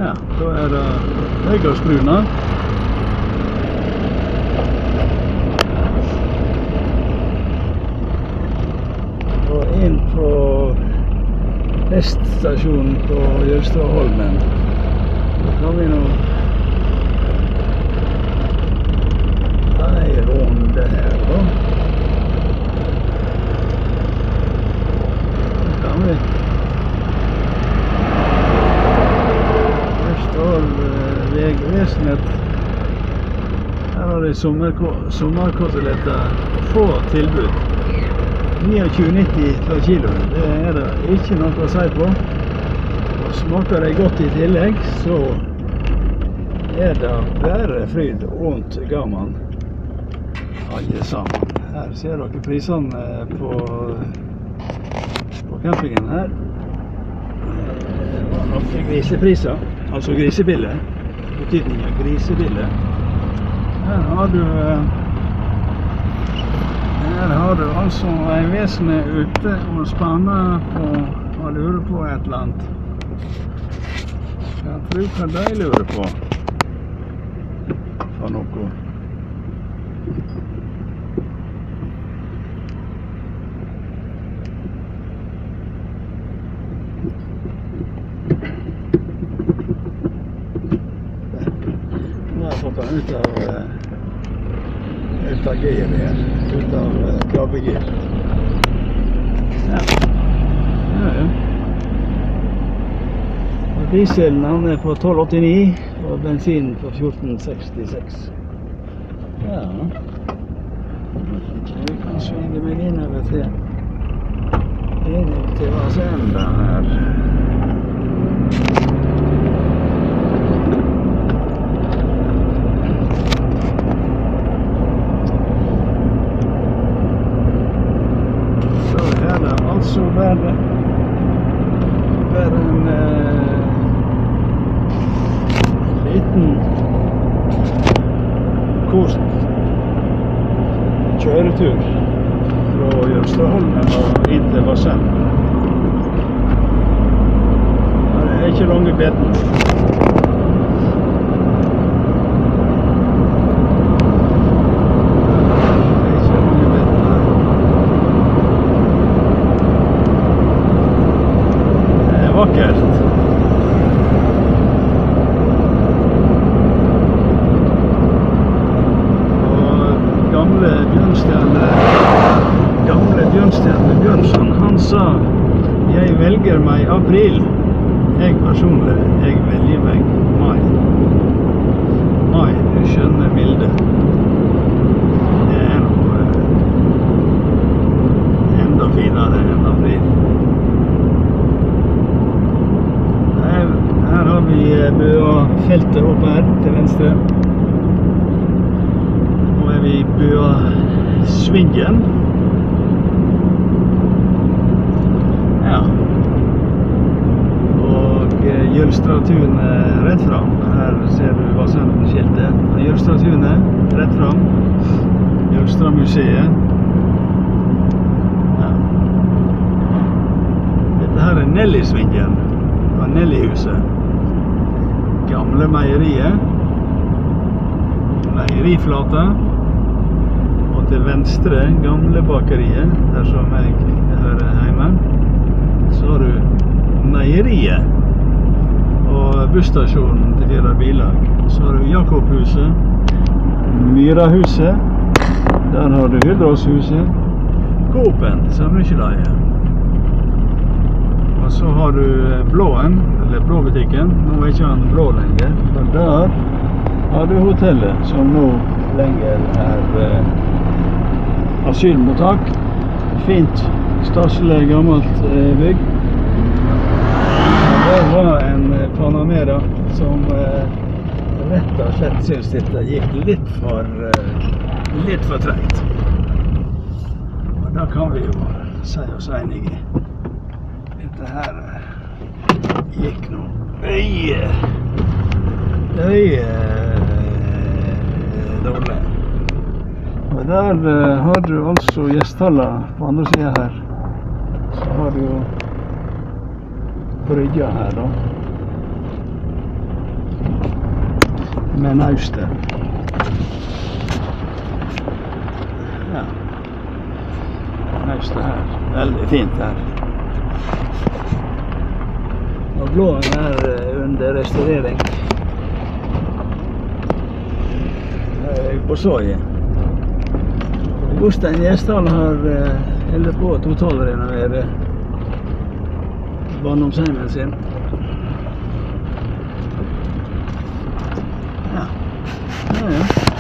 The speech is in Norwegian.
Ja, da det Høygardsbruna. Og inn på Veststasjonen på Jølstadholmen. Da kan vi nå ta en runde her da. Da kan vi Vegvesenet. Her har de sommerkoteletter. Få tilbud. 29,90 per kilo. Det det ikke noe å si på. Og smaker det godt i tillegg, så det bare fryd rundt gammen. Alle sammen. Her ser dere prisene på campingen her. Det var noen grisepriser. Altså grisebille. Betydningen av grisebille. Her har du altså en vesene ute og spanner på og lurer på et eller annet. Jeg tror hva de lurer på for noe. Fått den ut av gir igjen, ut av krabbegir. Ja. Og dieselen han på 12,89 og bensinen på 14,66. Ja. Vi kan svinge meg innover til Vasenda her. Så bare en liten kort kjøretur fra Jølstadholmen og inn til Vasenda. Det ikke lange beten. Vakkert. Og gamle Bjørnstjerne Bjørnson, han sa jeg velger meg april. Jeg personlig, jeg velger meg mai. Mai, du skjønner bildet. Det noe enda finere enn april. Her har vi Bøa-feltet oppe her til venstre. Nå vi Bøa-svingen. Ja. Og Jølstadtunet rett fram. Her ser du Vasenda-skiltet. Jølstadtunet rett fram. Jølstadmuseet. Ja. Dette her Nelly-svingen. Nellyhuset. Gamle meieriet. Meieriflata. Og til venstre gamle bakeriet, der som jeg hører hjemme. Så har du meieriet. Og busstasjonen til 4 biler. Så har du Jakobhuset. Myrahuset. Der har du Hydroshuset. Coop-en, Samlekjeleie. Og så har du Blåen, eller Blåbutikken. Nå ikke han blå lenger. For der har du hotellet, som nå lenger asylmottak. Fint, staselig, gammelt bygg. Det var en Panamera som rett og slett synes dette gikk litt for tregt. Og da kan vi jo si oss enige. Dette her gikk nå dårlig. Og der har du altså Gjesthalla på andre siden her. Så har du jo brygga her da. med naustet. Ja. Naustet her. Veldig fint her. Og blåen er under restaurering. På Soje. Jostein Gjesdal har holdt på å totalrenovere barndomsheimen sin. Ja. Ja.